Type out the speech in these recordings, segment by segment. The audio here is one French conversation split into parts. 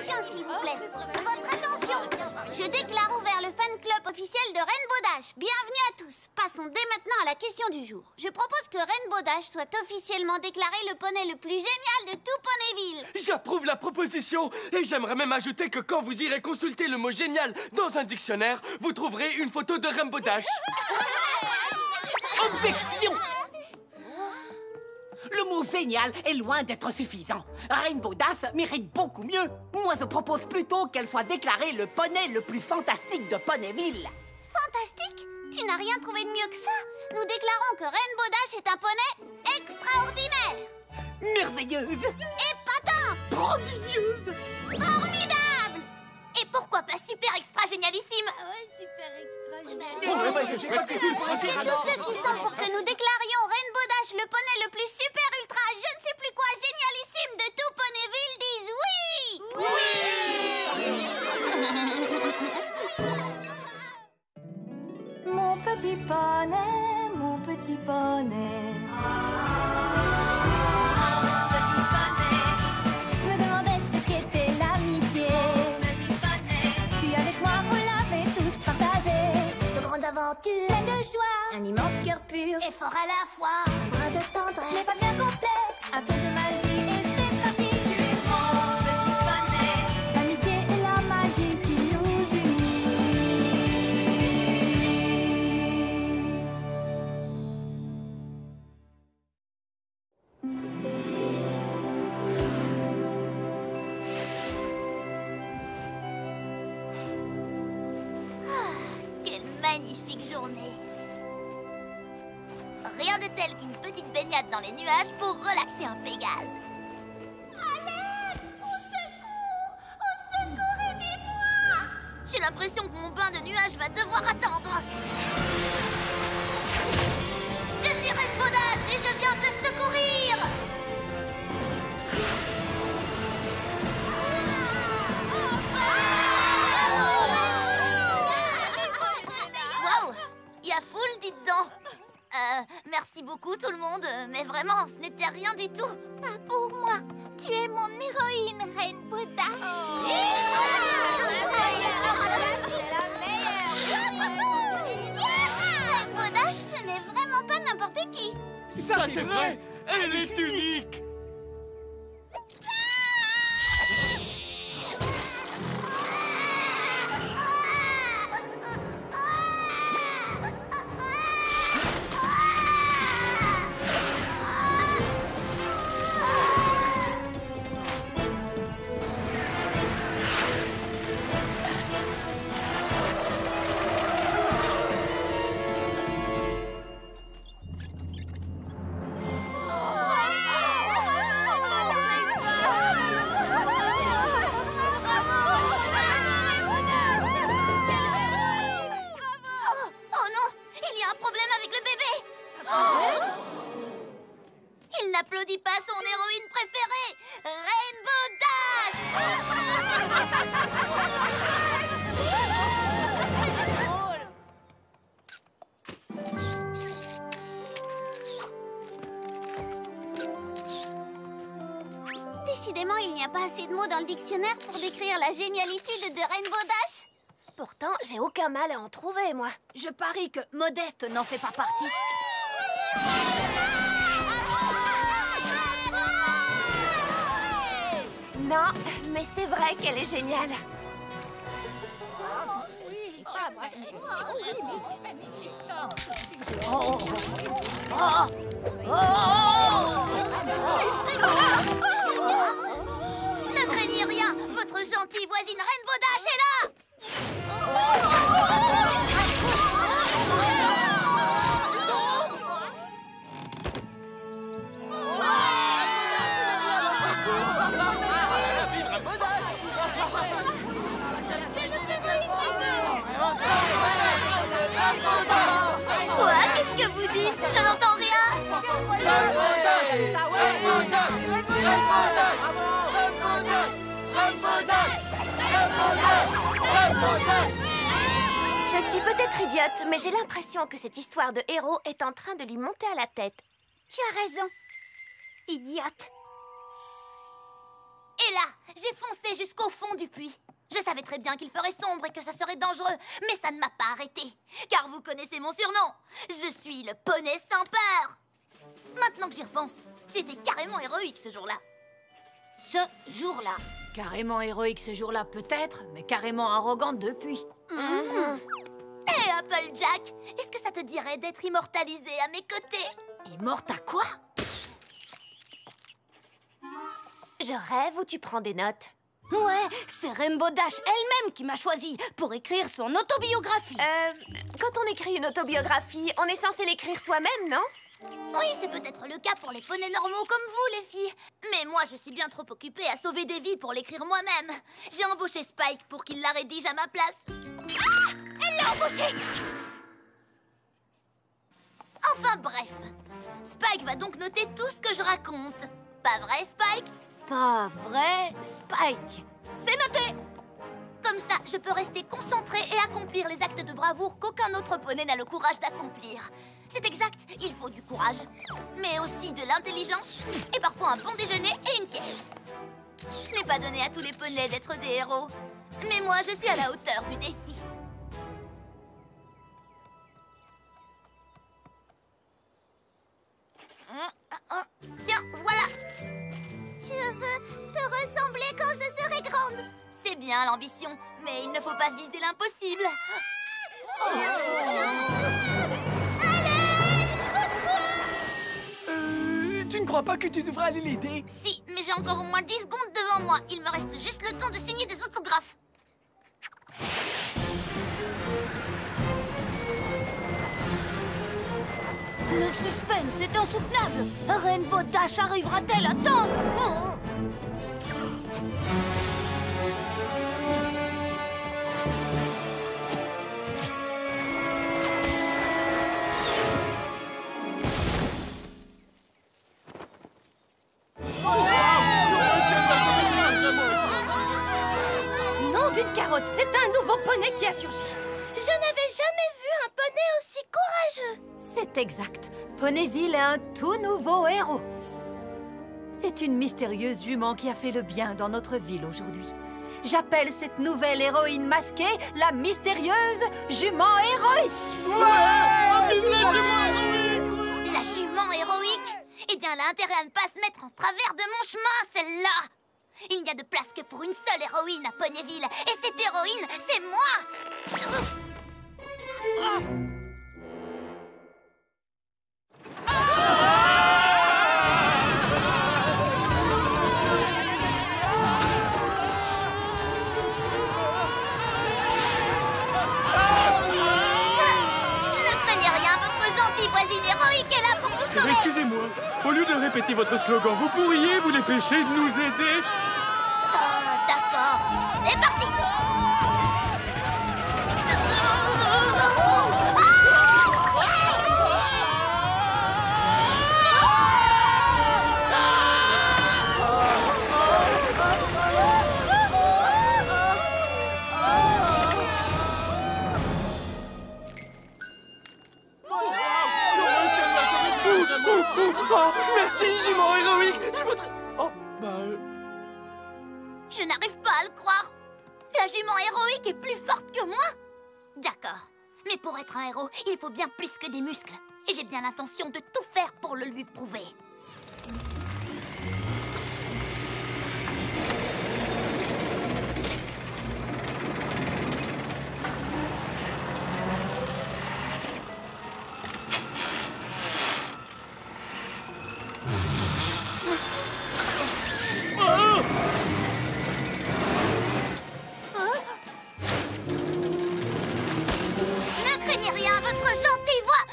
attention, s'il vous plaît. Votre attention. Je déclare ouvert le fan club officiel de Rainbow Dash. Bienvenue à tous. Passons dès maintenant à la question du jour. Je propose que Rainbow Dash soit officiellement déclaré le poney le plus génial de tout Poneyville. J'approuve la proposition et j'aimerais même ajouter que quand vous irez consulter le mot génial dans un dictionnaire, vous trouverez une photo de Rainbow Dash. Objection! Le mot génial est loin d'être suffisant. Rainbow Dash mérite beaucoup mieux. Moi, je propose plutôt qu'elle soit déclarée le poney le plus fantastique de Poneyville. Fantastique? Tu n'as rien trouvé de mieux que ça? Nous déclarons que Rainbow Dash est un poney extraordinaire. Merveilleuse! Épatante! Prodigieuse! Formidable! Et pourquoi pas super extra génialissime? Ouais, super extra génial. Et tous ceux qui sont pour que nous déclarions Rainbow Dash le poney le plus super ultra je ne sais plus quoi génialissime de tout Poneyville disent oui! Oui! Mon petit poney, mon petit poney. Petit poney. Je me demandais ce qu'était l'amitié. Petit poney. Puis avec moi, vous l'avez tous partagé. De grandes aventures, Plein de joie, un immense cœur pur et fort à la fois. un brin de Ce n'est tendresse. pas bien complexe, un tour de magie et c'est pratique. Mon petit poney. L'amitié et la magie qui nous Quelle magnifique journée! Rien de tel qu'une petite baignade dans les nuages pour relaxer un Pégase. Allez! Au secours! Au secours, aidez-moi! J'ai l'impression que mon bain de nuages va devoir attendre. Je suis Rainbow Dash et je viens te secourir! Waouh! Il y a foule, dites donc! Merci beaucoup tout le monde, mais vraiment, ce n'était rien du tout. Pas pour moi. Tu es mon héroïne, Rainbow Dash. Rainbow Dash, ce n'est vraiment pas n'importe qui. Ça, c'est vrai. Elle est unique. Oh non, il y a un problème avec le bébé. Il n'applaudit pas son héroïne préférée, Rainbow Dash. Décidément, il n'y a pas assez de mots dans le dictionnaire pour décrire la génialitude de Rainbow Dash. Pourtant, j'ai aucun mal à en trouver, moi. Je parie que Modeste n'en fait pas partie. Non, mais c'est vrai qu'elle est géniale. Ne craignez rien, votre gentille voisine Rainbow Dash est là. Quoi? Qu'est-ce que vous dites? Je n'entends rien. Je suis peut-être idiote, mais j'ai l'impression que cette histoire de héros est en train de lui monter à la tête. Tu as raison. Idiote. Et là, j'ai foncé jusqu'au fond du puits. Je savais très bien qu'il ferait sombre et que ça serait dangereux, mais ça ne m'a pas arrêté. Car vous connaissez mon surnom. Je suis le poney sans peur. Maintenant que j'y repense, j'étais carrément héroïque ce jour-là. Ce jour-là. Carrément héroïque ce jour-là, peut-être, mais carrément arrogante depuis. Hé, Applejack, est-ce que ça te dirait d'être immortalisé à mes côtés? Immorte à quoi? Je rêve ou tu prends des notes? Ouais, c'est Rainbow Dash elle-même qui m'a choisi pour écrire son autobiographie. Quand on écrit une autobiographie, on est censé l'écrire soi-même, non? Oui, c'est peut-être le cas pour les poneys normaux comme vous, les filles. Mais moi, je suis bien trop occupée à sauver des vies pour l'écrire moi-même. J'ai embauché Spike pour qu'il la rédige à ma place. Ah! Elle l'a embauché! Enfin bref, Spike va donc noter tout ce que je raconte. Pas vrai, Spike? Pas vrai, Spike. C'est noté. Comme ça, je peux rester concentrée et accomplir les actes de bravoure qu'aucun autre poney n'a le courage d'accomplir. C'est exact, il faut du courage, mais aussi de l'intelligence et parfois un bon déjeuner et une sieste. Ce n'est pas donné à tous les poneys d'être des héros, mais moi, je suis à la hauteur du défi. Tiens, voilà. Je veux te ressembler quand je serai grande. C'est bien l'ambition, mais il ne faut pas viser l'impossible. Tu ne crois pas que tu devrais aller l'aider? Si, mais j'ai encore au moins 10 secondes devant moi. Il me reste juste le temps de signer des autographes. Le suspense est insoutenable. Rainbow Dash arrivera-t-elle à temps? Nom d'une carotte, c'est un nouveau poney qui a surgi. Je n'avais jamais vu un poney aussi courageux. C'est exact. Ponyville est un tout nouveau héros. C'est une mystérieuse jument qui a fait le bien dans notre ville aujourd'hui. J'appelle cette nouvelle héroïne masquée la mystérieuse jument héroïque. La jument héroïque? Eh bien, elle a intérêt à ne pas se mettre en travers de mon chemin, celle-là. Il n'y a de place que pour une seule héroïne à Ponyville. Et cette héroïne, c'est moi. Ne craignez rien, votre gentille voisine héroïque est là pour vous sauver. Excusez-moi, au lieu de répéter votre slogan, vous pourriez vous dépêcher de nous aider? D'accord, c'est parti. Oh, merci, jument héroïque. Je voudrais... Oh, Je n'arrive pas à le croire. La jument héroïque est plus forte que moi. D'accord. Mais pour être un héros, il faut bien plus que des muscles. Et j'ai bien l'intention de tout faire pour le lui prouver. Ne craignez rien, votre gentille voix.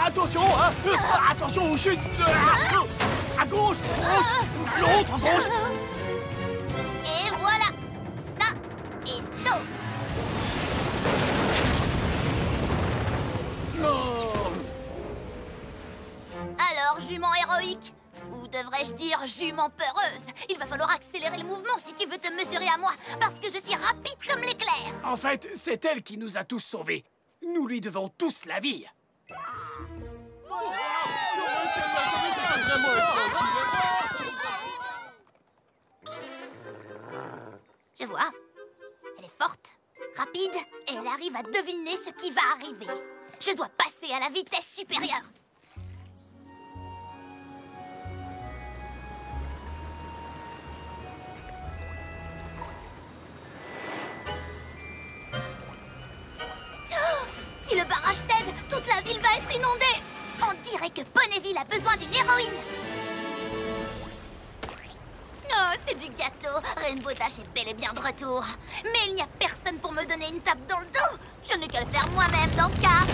Attention, hein. Attention aux chutes. À gauche, l'autre gauche. Et voilà, ça est sauf. Alors, jument héroïque, ou devrais-je dire jument peureuse, il va falloir accélérer le mouvement si tu veux te mesurer à moi, parce que je suis rapide comme l'éclair. En fait, c'est elle qui nous a tous sauvés. Nous lui devons tous la vie. Je vois. Elle est forte, rapide, et elle arrive à deviner ce qui va arriver. Je dois passer à la vitesse supérieure. Si le barrage cède, toute la ville va être inondée. On dirait que Ponyville a besoin d'une héroïne. Oh, c'est du gâteau. Rainbow Dash est bel et bien de retour. Mais il n'y a personne pour me donner une tape dans le dos. Je n'ai qu'à le faire moi-même dans ce cas.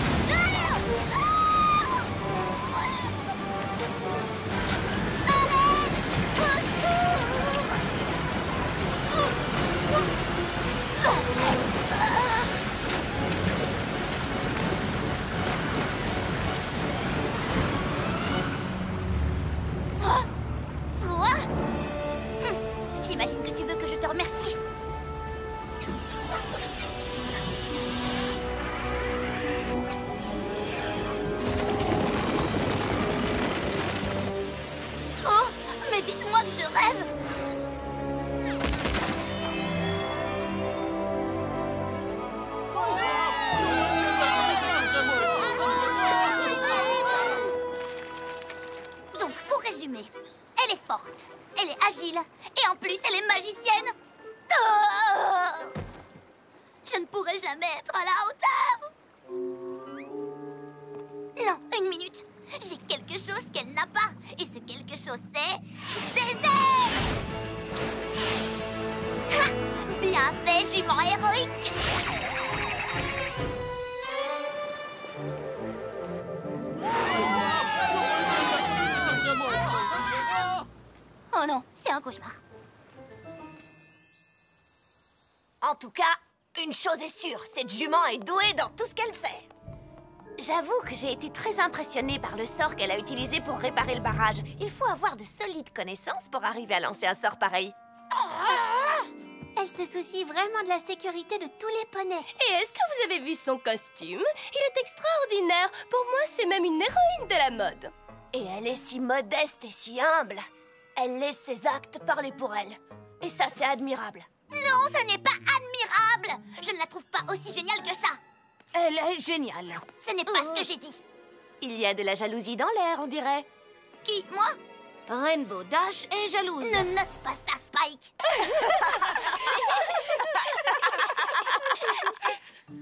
Toi? J'imagine que tu veux que je te remercie. Oh, mais dites-moi que je rêve. Donc, pour résumer, elle est forte, elle est agile, et en plus, elle est magicienne. Oh, je ne pourrai jamais être à la hauteur. Non, une minute. J'ai quelque chose qu'elle n'a pas. Et ce quelque chose, c'est des ailes. Ha! Bien fait, jument héroïque. Oh non, c'est un cauchemar. En tout cas, une chose est sûre, cette jument est douée dans tout ce qu'elle fait. J'avoue que j'ai été très impressionnée par le sort qu'elle a utilisé pour réparer le barrage. Il faut avoir de solides connaissances pour arriver à lancer un sort pareil. Elle se soucie vraiment de la sécurité de tous les poneys. Et est-ce que vous avez vu son costume? Il est extraordinaire. Pour moi, c'est même une héroïne de la mode. Et elle est si modeste et si humble. Elle laisse ses actes parler pour elle. Et ça, c'est admirable. Non, ce n'est pas admirable. Je ne la trouve pas aussi géniale que ça. Elle est géniale. Ce n'est pas ce que j'ai dit. Il y a de la jalousie dans l'air, on dirait. Qui, moi? Rainbow Dash est jalouse. Ne note pas ça, Spike.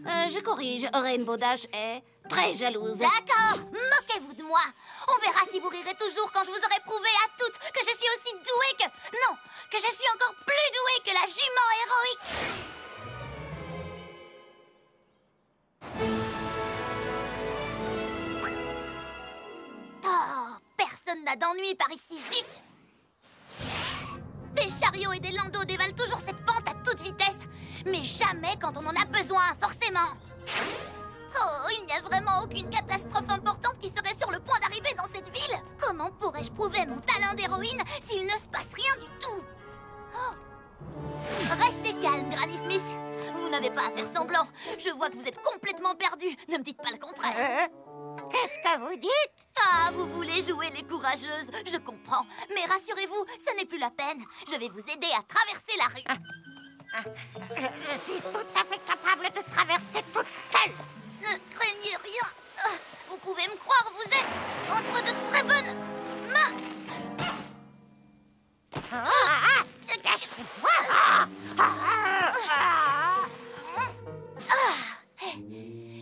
Je corrige, Rainbow Dash est très jalouse. D'accord, moquez-vous de moi. On verra si vous rirez toujours quand je vous aurai prouvé à toutes que je suis aussi douée que... Non, que je suis encore plus douée que la jument héroïque. Oh, personne n'a d'ennui par ici, zut! Des chariots et des landaux dévalent toujours cette pente à toute vitesse, mais jamais quand on en a besoin, forcément. Oh, il n'y a vraiment aucune catastrophe importante qui serait sur le point d'arriver dans cette ville. Comment pourrais-je prouver mon talent d'héroïne s'il ne se passe rien du tout? Oh. Restez calme, Granny Smith. Vous n'avez pas à faire semblant. Je vois que vous êtes complètement perdu. Ne me dites pas le contraire. Qu'est-ce que vous dites? Ah, vous voulez jouer les courageuses, je comprends. Mais rassurez-vous, ce n'est plus la peine. Je vais vous aider à traverser la rue. Je suis tout à fait capable de traverser toute seule. Ne craignez rien. Vous pouvez me croire, vous êtes entre de très bonnes mains.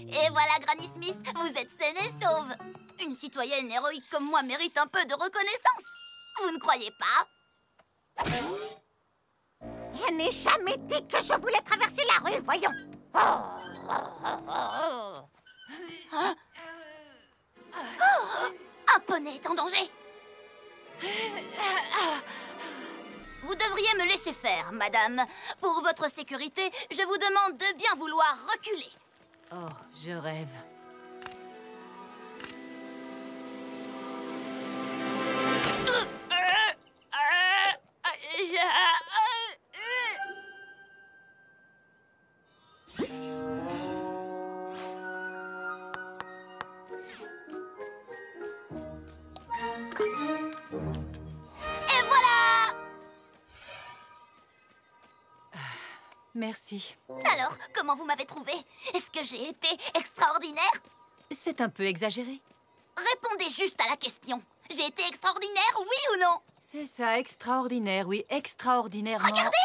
Et voilà, Granny Smith, vous êtes saine et sauve. Une citoyenne héroïque comme moi mérite un peu de reconnaissance. Vous ne croyez pas? Je n'ai jamais dit que je voulais traverser la rue, voyons. poney est en danger. Vous devriez me laisser faire, madame. Pour votre sécurité, je vous demande de bien vouloir reculer. Oh, je rêve. Et voilà! Merci. Alors, comment vous m'avez trouvé? Est-ce que j'ai été extraordinaire? C'est un peu exagéré. Répondez juste à la question. J'ai été extraordinaire, oui ou non? C'est ça, extraordinaire, oui, extraordinairement. Regardez!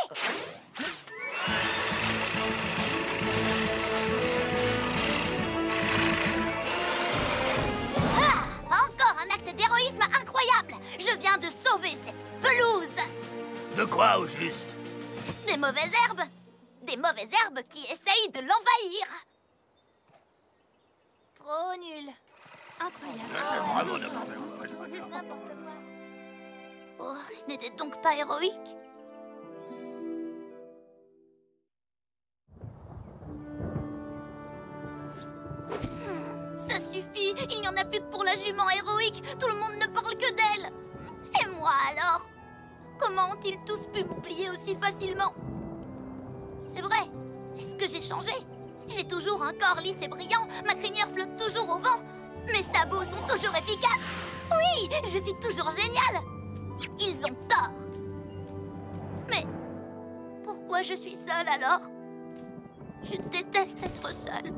Ah! Encore un acte d'héroïsme incroyable! Je viens de sauver cette pelouse! De quoi, au juste? Des mauvaises herbes! Des mauvaises herbes qui essayent de l'envahir! Trop nul! Incroyable! N'importe quoi! Oh, ce n'était donc pas héroïque? Ça suffit! Il n'y en a plus que pour la jument héroïque! Tout le monde ne parle que d'elle! Et moi alors? Comment ont-ils tous pu m'oublier aussi facilement? C'est vrai! Est-ce que j'ai changé? J'ai toujours un corps lisse et brillant, ma crinière flotte toujours au vent, mes sabots sont toujours efficaces! Oui! Je suis toujours géniale! Ils ont tort! Mais pourquoi je suis seule alors? Je déteste être seule.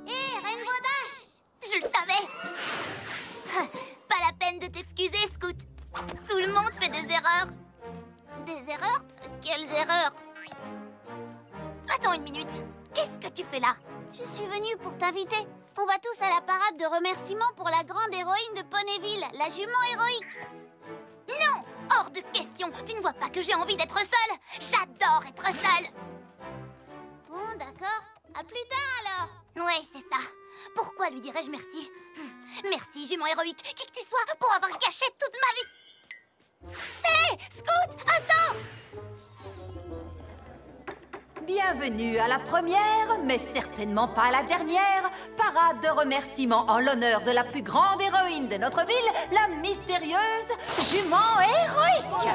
Hé, Rainbow Dash! Je le savais! Pas la peine de t'excuser, Scout. Tout le monde fait des erreurs. Des erreurs? Quelles erreurs? Attends une minute. Qu'est-ce que tu fais là? Je suis venue pour t'inviter. On va tous à la parade de remerciements pour la grande héroïne de Ponyville, la jument héroïque. Non! Hors de question! Tu ne vois pas que j'ai envie d'être seule? J'adore être seule! Bon, d'accord. À plus tard, alors. Ouais, c'est ça. Pourquoi lui dirais-je merci? Merci, jument héroïque, qui que tu sois, pour avoir gâché toute ma vie! Hé! Scout! Attends! Bienvenue à la première, mais certainement pas à la dernière, parade de remerciements en l'honneur de la plus grande héroïne de notre ville, la mystérieuse jument héroïque.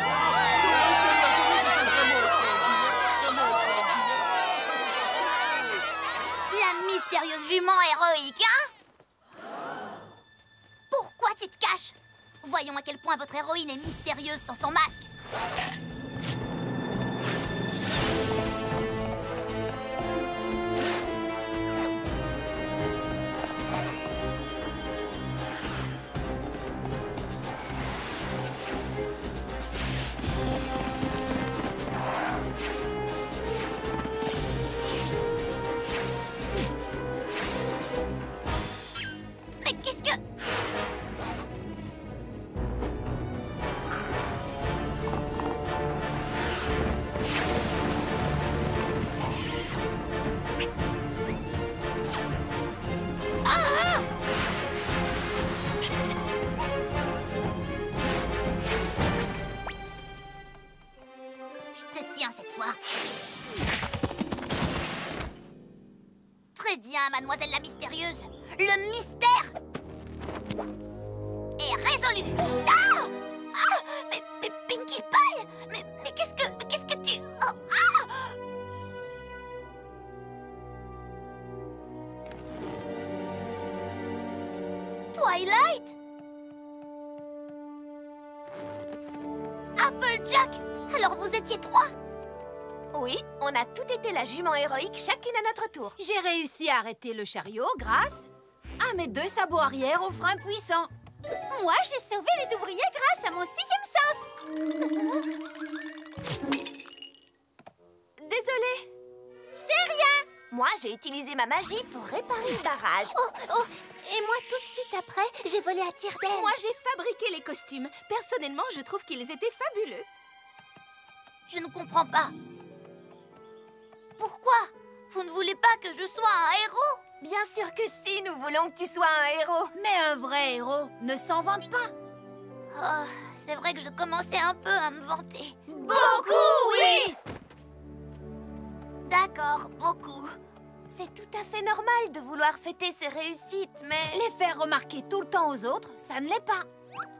La mystérieuse jument héroïque, hein? Pourquoi tu te caches? Voyons à quel point votre héroïne est mystérieuse sans son masque. Mais qu'est-ce que... Ah! Je te tiens cette fois. Très bien, mademoiselle la mystérieuse. Le mystère est résolu. Ah! Ah! Mais Pinkie Pie! Mais qu'est-ce que tu... Oh, ah! Twilight? Applejack? Alors vous étiez trois? Oui, on a tout été la jument héroïque, chacune à notre tour. J'ai réussi à arrêter le chariot grâce à mes 2 sabots arrière au frein puissant. Moi, j'ai sauvé les ouvriers grâce à mon 6e sens. Désolée. C'est rien. Moi, j'ai utilisé ma magie pour réparer le barrage. Oh, et moi, tout de suite après, j'ai volé à tire-d'aile. Moi, j'ai fabriqué les costumes. Personnellement, je trouve qu'ils étaient fabuleux. Je ne comprends pas. Pourquoi? Vous ne voulez pas que je sois un héros? Bien sûr que si, nous voulons que tu sois un héros. Mais un vrai héros ne s'en vante pas. Oh, c'est vrai que je commençais un peu à me vanter. Beaucoup, oui! D'accord, beaucoup. C'est tout à fait normal de vouloir fêter ses réussites, mais... Les faire remarquer tout le temps aux autres, ça ne l'est pas.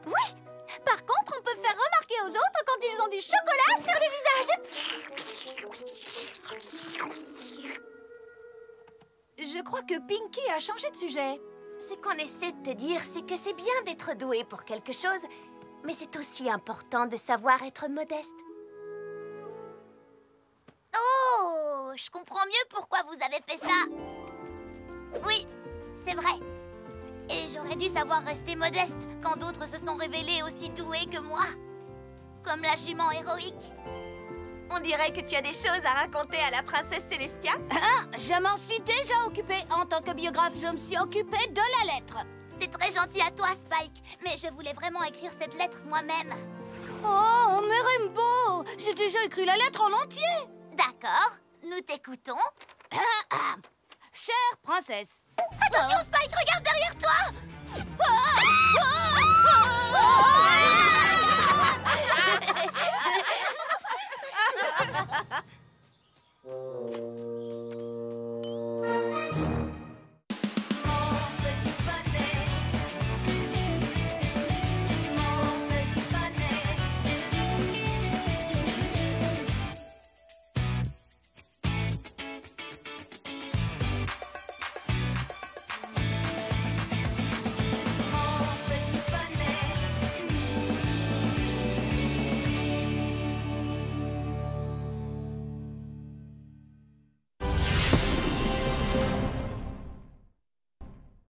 Oui! Par contre, on peut faire remarquer aux autres quand ils ont du chocolat sur le visage. Je crois que Pinky a changé de sujet. Ce qu'on essaie de te dire, c'est que c'est bien d'être doué pour quelque chose, mais c'est aussi important de savoir être modeste. Oh, je comprends mieux pourquoi vous avez fait ça. Oui, c'est vrai. Et j'aurais dû savoir rester modeste quand d'autres se sont révélés aussi doués que moi. Comme la jument héroïque. On dirait que tu as des choses à raconter à la princesse Célestia. Je m'en suis déjà occupée. En tant que biographe, je me suis occupée de la lettre. C'est très gentil à toi, Spike. Mais je voulais vraiment écrire cette lettre moi-même. Oh, mais Rainbow, j'ai déjà écrit la lettre en entier. D'accord, nous t'écoutons. Chère princesse. Attention, Spike, regarde derrière toi.